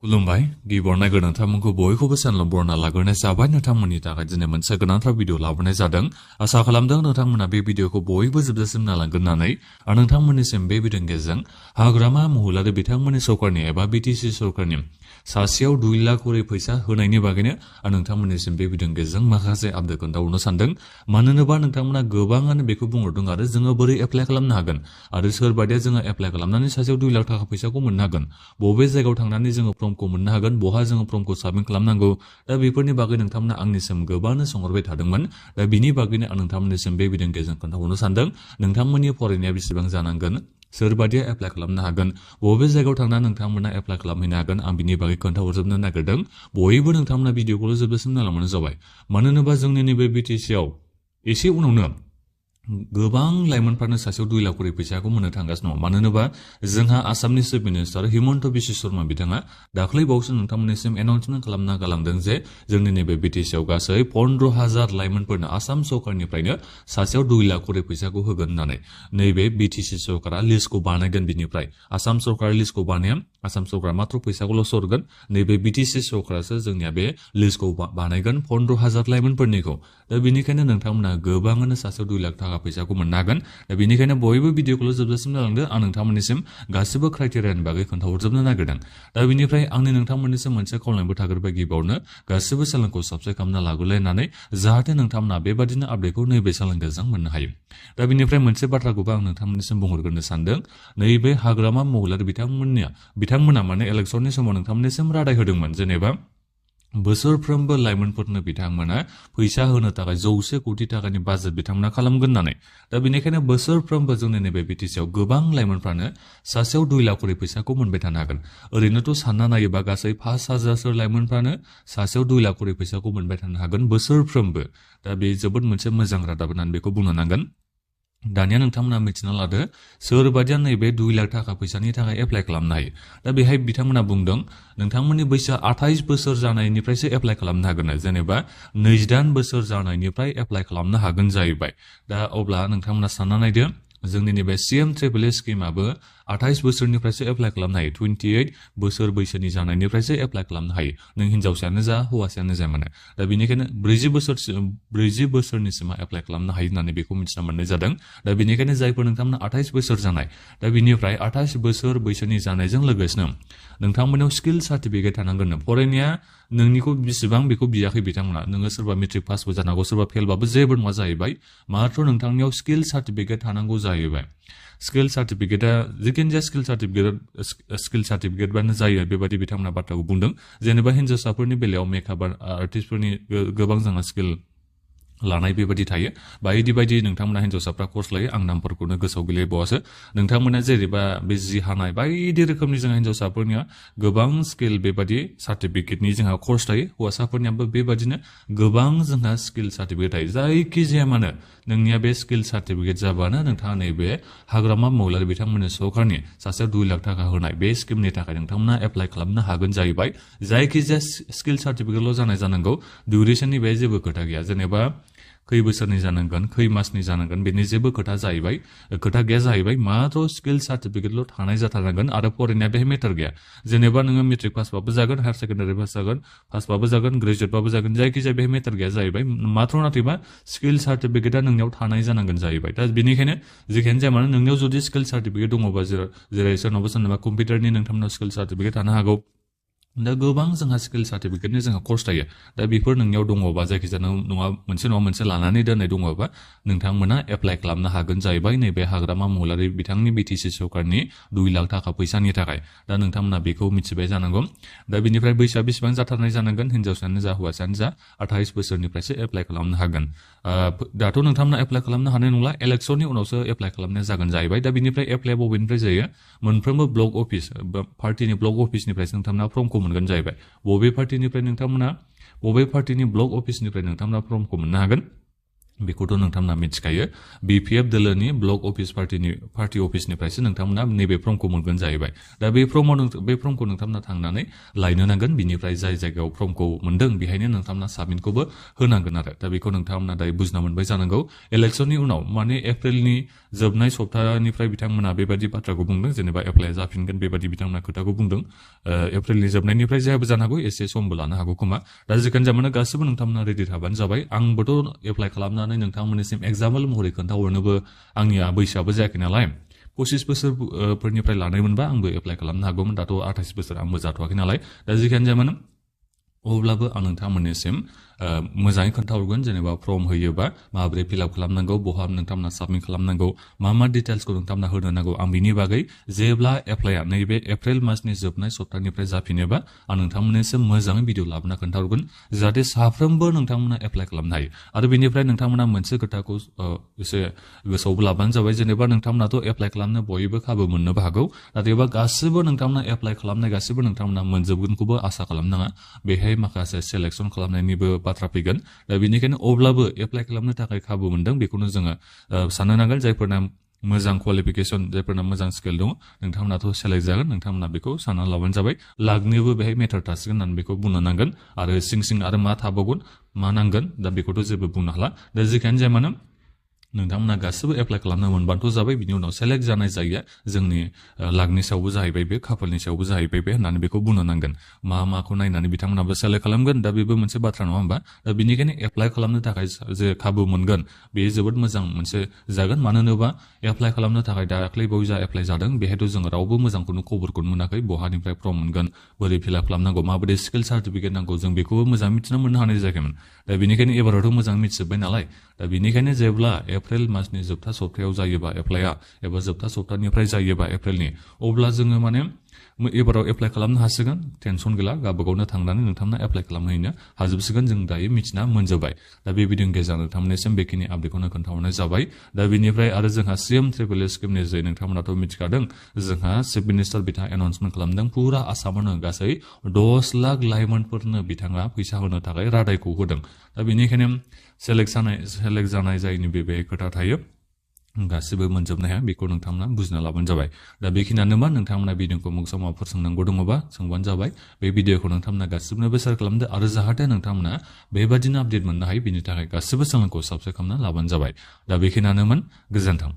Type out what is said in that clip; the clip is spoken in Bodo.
खुलुमबाय गिबियावनो गोनांथारमोनखौ बयखौबो चेनेलाव बरना लाग्रोनाय जाबाय नोंथांमोननि थाखाय दिनै मोनसे गोनांथार भिडिअ लाबोनाय जादों आसा खालामदों नोंथांमोना बे भिडिअखौ बयबो जोबजासिम नायलांगोन होननानै आरो नोंथांमोननिसिम बे भिडिअनि गेजेरजों हाग्रामा महिलारि बिथांमोननि सरकारनि एबा बिटिसि सरकारनि सासेयाव 2 लाख करि फैसा होनायनि बागैनो आं नोंथांमोननिसिम बे भिडिअनि गेजेरजों माखासे आपडेट खोन्थाहरनो सानदों मानो होनोबा नोंथांमोना गोबाङानो बेखौ बुंहरदों आरो जोङो बोरै एप्लाइ खालामनो हागोन आरो सोरबादिया जोङो एप्लाइ खालामनानै सासेयाव 2 लाख थाखा फैसाखौ मोननो हागोन बबे जायगायाव थांनानै जोङो फर्मखौ मोननो हागोन बहा जोङो फर्मखौ साबमिट खालामनांगौ दा बेफोरनि बागै नोंथांमोना आंनिसिम गोबांनो सोंहरबाय थादोंमोन दा बिनि बागैनो आं नोंथांमोननिसिम बे भिडिअनि गेजेरजों खोन्थाहरनो सानदों नोंथांमोननि फरायनाया बेसेबां जानांगोन सोरबादिया एप्लाइ खालामनो हागोन बबे जायगायाव थांनानै नोंथांमोना एप्लाइ खालामहैनो हागोन आं बिनि बागै खोन्थाहरजोबनो नागिरदों बयबो नोंथांमोना भिडिअखौल' जोबजासिम नायलांबानो जाबाय मानो होनोबा जोंनि नैबे बिटिसि आव एसे उनावनो गोबां लाइमोनफ्रानो सासेयाव 2 लाख करि फैसाखौ मोननो थांगासिनो दं मानो होनोबा जोंहा आसामनि चिफ मिनिस्टार हिमन्त बिश्व शर्मा बिथाङा दाख्लै बावैसो नोंथांमोननिसिम एनाउन्समेन्ट खालामना गालांदों जे जोंनि नैबे बिटिसि आव गासै 15,000 लाइमोनफोरनो आसाम सरकारनिफ्रायनो सासेयाव 2 लाख करि फैसाखौ होगोन होननानै नैबे बिटिसि सरकारा लिस्टखौ बानायगोन बिनिफ्राय आसाम सरकारा लिस्टखौ बानाया आसाम सरकारा मात्र फैसाखौल' सरगोन नैबे बिटिसि सरकारासो जोंनिया बे लिस्टखौ बानायगोन 15,000 लाइमोनफोरनिखौ दा बेनिखायनो नोंथांमोना गोबाङानो सासेयाव 2 लाख थाखा फैसाखौ मोननो हागोन दा बेनिखायनो बयबो भिडिअखौल' जोबजासिम नायलांदो आं नोंथांमोननिसिम गासिबो क्राइटेरियानि बागै खोन्थाहरजोबनो नागिरदों दा बेनिफ्राय आंनि नोंथांमोननिसिम मोनसे खावलायबो थाग्रोबाय गिबियावनो गासिबो चेनेलखौ साबस्क्राइब खालामना लाग्रोलायनानै जाहाथे नोंथांमोना बेबादिनो आपडेटखौ नैबे चेनेलनि गेजेरजों मोननो हायो दा बेनिफ्राय मोनसे बाथ्राखौबो आं नोंथांमोननिसिम बुंहरग्रोनो सानदों नैबे हाग्रामा महिलारि बिथांमोना माने इलेक्सननि समाव नोंथांमोननिसिम रादाय होदोंमोन जेनेबा बोसोरफ्रोमबो लाइमोनफोरनो बिथांमोना फैसा होनो थाखाय 100 कोटि थाखानि बाजेट बिथांमोना खालामगोन होननानै दा बेनिखायनो बोसोरफ्रोमबो जोंनि नैबे बिटिसि आव गोबां लाइमोनफ्रानो सासेयाव 2 लाख करि फैसाखौ मोनबाय थानो हागोन ओरैनोथ' सानना नायोबा गासै 5,000 लाइमोनफ्रानो सासेयाव 2 लाख करि फैसाखौ मोनबाय थानो हागोन बोसोरफ्रोमबो दा बे जोबोद मोनसे मोजां रादाब होननानै बेखौ बुंनो नांगोन दानिया नोंथांमोना मिथिना लादो सोरबादिया नैबे 2 लाख थाखा फैसानि थाखाय एप्लाइ खालामनो हायो दा बेहाय बिथांमोना बुंदों नोंथांमोननि बैसोआ 28 बोसोर जानायनिफ्रायसो एप्लाइ खालामनो हागोन जेनेबा 28 बोसोर जानायनिफ्राय एप्लाइ खालामनो हागोन जाहैबाय दा अब्ला नोंथांमोना सानना नायदो जोंनि नैबे CM ट्रिपल A स्किमाबो 28 बोसोरनिफ्रायसो एप्लाइ खालामनो हायो 28 बोसोर बैसोनि जानायनिफ्रायसो एप्लाइ खालामनो हायो नों हिनजावसायानो जा हौवासायानो जा माने दा बेनिखायनो 40 बोसोरनिसिमा एप्लाइ खालामनो हायो होननानै बेखौ मिथिना मोननाय जादों दा बेनिखायनो जायफोर नोंथांमोना 28 बोसोर जानाय दा बिनिफ्राय 28 बोसोर बैसोनि जानायजों लोगोसेनो नोंथांमोनाव स्किल सार्टिफिकेट थानांगोन फरायनाया नोंनिखौ बेसेबां बेखौ बियाखै बिथांमोना नोङो सोरबा मेट्रिक पासबो जानांगौ सोरबा फेलबाबो जेबो नङा जाहैबाय मात्र नोंथांनियाव स्किल सार्टिफिकेट थानांगौ जाहैबाय स्किल सार्टिफिकेटआ जिखुनु जाया स्किल सार्टिफिकेटबानो जायो बेबायदि बिथांमोना बाथ्राखौ बुंदों जेनेबा हिन्जावसाफोरनि बेलायाव मेकआप आर्टिस्टफोरनि गोबां जोंहा स्किल लानाय बेबायदि थायो बायदि बायदि नोंथांमोना हिन्जावसाफ्रा कर्स लायो आं नामफोरखौनो गोसोआव गैलायबावासो नोंथांमोना जेनेबा बे जि हानाय बायदि रोखोमनि जोंहा हिन्जावसाफोरनिया गोबां स्किल बेबायदि सार्टिफिकेटनि जोंहा कर्स थायो हौवासाफोरनियाबो बेबायदिनो गोबां जोंहा स्किल सार्टिफिकेट थायो जायखिजाया मानो नोंनिया बे स्किल सार्टिफिकेट जाबानो नोंथाङा नैबे हाग्रामा महिलारि बिथांमोननि सरकारनि सासेयाव 2 लाख थाखा होनाय बे स्किमनि थाखाय नोंथांमोना एप्लाइ खालामनो हागोन जाहैबाय जायखिजाया स्किल सार्टिफिकेटल' जानांगौ डिउरेसननि बे जेबो खोथा गैया जेनेबा खै बोसोरनि जानांगोन खै मासनि जानांगोन बेनि जेबो खोथा गैया जाहैबाय मात्र स्किल सार्टिफिकेटल' थानाय जाथारनांगोन आरो फरायनाया बेहाय मेटार गैया जेनेबा नोङो मेट्रिक पासबाबो जागोन हायार सेकेन्डारि पासबाबो जागोन ग्रेजुवेटबाबो जागोन जायखिजाया बेहाय मेटार गैया जाहैबाय मात्र नाथायबा स्किल सार्टिफिकेटआ नोंनियाव थानाय जानांगोन जाहैबाय दा बेनिखायनो जेखियानो जाया मानो नोंनियाव जुदि स्किल सार्टिफिकेट दङबा जेरै सोरनावबा कम्पिउटारनि नोंथांमोनाव स्किल सार्टिफिकेट थानो हागौ दा गोबां जोंहा स्किल सार्टिफिकेटनि जोंहा कर्स थायो दा बेफोर नोंनियाव दङबा जायखिजाया मोनसे नङा मोनसे लानानै दोननाय दङबा नोंथांमोना एप्लाइ खालामनो हागोन जाहैबाय नैबे हाग्रामा महिलारि बिथांनि बिटिसि सरकारनि 2 लाख थाखा फैसानि थाखाय दा नोंथांमोना बेखौ मिथिबाय जानांगौ दा बेनिफ्राय बैसोआ बेसेबां जाथारनाय जानांगोन हिन्जावसायानो जा हौवासायानो जा 28 बोसोरनिफ्रायसो एप्लाइ खालामनो हागोन दाथ' नोंथांमोना एप्लाइ खालामनो हानाय नंला इलेक्सननि उनावसो एप्लाइ खालामनाय जागोन जाहैबाय दा बेनिफ्राय एप्लाइआ बबेनिफ्राय जायो मोनफ्रोमबो ब्लक अफिस पार्टिनि ब्लक अफिसनिफ्रायसो नोंथांमोना फर्मखौ मोनगोन जाहैबाय बबे पार्टिनि ब्लक अफिसनिफ्राय नोंथांमोना फर्मखौ मोननो हागोन बेखौथ' नोंथांमोना मिथिखायो BPF दोलोनि ब्लक अफिस पार्टी अफिसनिफ्रायसो नोंथांमोना नैबे फर्मखौ मोनगोन जाहैबाय दा बे फर्मखौ नोंथांमोना थांनानै लायनो नांगोन बिनिफ्राय जाय जायगायाव फर्मखौ मोनदों बेहायनो नोंथांमोना साबमिटखौबो होनांगोन आरो दा बेखौ नोंथांमोना दायो बुजिना मोनबाय जानांगौ इलेक्सननि उनाव माने एप्रिलनि जोबनाय सप्तानिफ्राय बिथांमोना बेबादि बाथ्राखौ बुंदों जेनेबा एप्लाइआ जाफिनगोन बेबादि बिथांमोना खोथाखौ बुंदों एप्रिलनि जोबनायनिफ्राय जायाबो जानो हागौ एसे समबो लानो हागौ खोमा दा जिखुनु जाया गासिबो नोंथांमोना रेडि थाबानो जाबाय आंबोथ' एप्लाइ खालामनानै नोंथांमोननिसिम एग्जाम्पल महरै खोन्थाहरनोबो आंनिया बैसोआबो जायाखै नालाय 25 बोसोरफोरनिफ्राय लानायमोनबा आंबो एप्लाइ खालामनो हागौमोन दाथ' 28 बोसोर आंबो जाथ'वाखै नालाय दा जिखुनु जाया अब्लाबो आं नोंथांमोननिसिम मोजाङै खोन्थाहरगोन जेनेबा फर्म होयोबा माबोरै फिलआप खालामनांगौ बहा नोंथांमोना साबमिट खालामनांगौ मा डिटेल्सखौ नोंथांमोना होनो नांगौ आं बिनि बागै जेब्ला एप्लाइआ नैबे एप्रिल मासनि जोबनाय सप्तानिफ्राय जाफिनोबा आं नोंथंमोननिसिम मोजाङै भिडिअ लाबोना खोन्थाहरगोन जाहाथे साफ्रोमबो नोंथांमोना एप्लाइ खालामनो हायो आरो बेनिफ्राय नोंथांमोना मोनसे खोथाखौ एसे गोसोआवबो लाबानो जाबाय जेनेबा नोंथांमोनाथ' एप्लाइ खालामनो बयबो खाबु मोननोबो हागौ नाथायबा गासिबो नोंथांमोना एप्लाइ खालामनाय गासिबो नोंथांमोना मोनजोबगोनखौबो आसा खालामनाङा बेहाय माखासे सेलेक्सन खालामनायनिबो बाथ्रा फैगोन दा बेनिखायनो अब्लाबो एप्लाइ खालामनो थाखाय खाबु मोनदों बेखौनो जोङो साननो नांगोन जायफोरना मोजां क्वालिफिकेसन जायफोरना मोजां स्किल दङ नोंथांमोनाथ' सेलेक्ट जागोन नोंथांमोना बेखौ सानना लाबानो जाबाय लाखनिबो बेहाय मेटार थासिगोन होननानै बेखौ बुंनो नांगोन आरो सिं आरो मा थाबावगोन मा नांगोन दा बेखौथ' जेबो बुंनो हाला दा जिखियानो जाया मानो नोंथांमोना गासिबो एप्लाइ खालामनो मोनबानोथ' जाबाय बिनि उनाव सेलेक्ट जानाय जायगाया जोंनि लाखनि सायावबो जाहैबाय बे खाफालनि सायावबो जाहैबाय बे होननानै बेखौ बुंनो नांगोन माखौ नायनानै बिथांमोनाबो सेलेक्ट खालामगोन दा बेबो मोनसे बाथ्रा नङा होमबा दा बेनिखायनो एप्लाइ खालामनो थाखाय जे खाबु मोनगोन बेयो जोबोद मोजां मोनसे जागोन मानो होनोबा एप्लाइ खालामनो थाखाय दाख्लै बावै एप्लाइ जादों बेहायथ' जोङो रावबो मोजांखौनो खबरखौनो मोनाखै बहानिफ्राय फर्म मोनगोन बोरै फिलआप खालामनांगौ माबोरै स्किल सार्टिफिकेट नांगौ जों बेखौबो मोजां मिथिना मोननो हानाय जायाखैमोन दा बेनिखायनो एबारावथ' मोजां मिथिजोब्बाय नालाय दा बेनिखायनो जेब्ला एप्रिल मासनि जोबथा सप्तायाव जायोबा एप्लाइआ एबा जोबथा सप्तानिफ्राय जायोबा एप्रिलनि अब्ला जोङो माने एबाराव एप्लाइ खालामनो हासिगोन टेनसन गैला गावबागावनो थांनानै नोंथांमोना एप्लाइ खालामहैनो हाजोबसिगोन जों दायो मिथिना मोनजोब्बाय दा बे भिडिअनि गेजेरजों नोंथांमोननिसिम बेखिनि आपडेटखौनो खोन्थाहरनाय जाबाय दा बेनिफ्राय आरो जोंहा CM ट्रिपल स्किमनि जे नोंथांमोनाथ' मिथिखादों जोंहा चिफ मिनिस्टार बिथाङा एनाउन्समेन्ट खालामदों फुरा आसामावनो गासै 10 लाख लाइमोनफोरनो बिथाङा फैसा होनो थाखाय रादायखौ होदों दा बेनिखायनो सेलेक्ट जानाय जायनि बे खोथा थायो गासिबो मोनजोबनो हाया बेखौ नोंथांमोना बुजिना लाबानो जाबाय दा बेखिनियानोमा नोंथांमोना भिडिअखौ मुंसाव माबाफोर सोंनांगौ दङबा सोंबानो जाबाय बे भिडिअखौ नोंथांमोना गासिबोनोबो शेयार खालामदो आरो जाहाथे नोंथांमोना बेबादिनो आपडेट मोननो हायो बिनि थाखाय गासिबो चेनेलखौ साबस्क्राइब खालामना लाबानो जाबाय दा बेखिनियानोमोन गोजोन्थों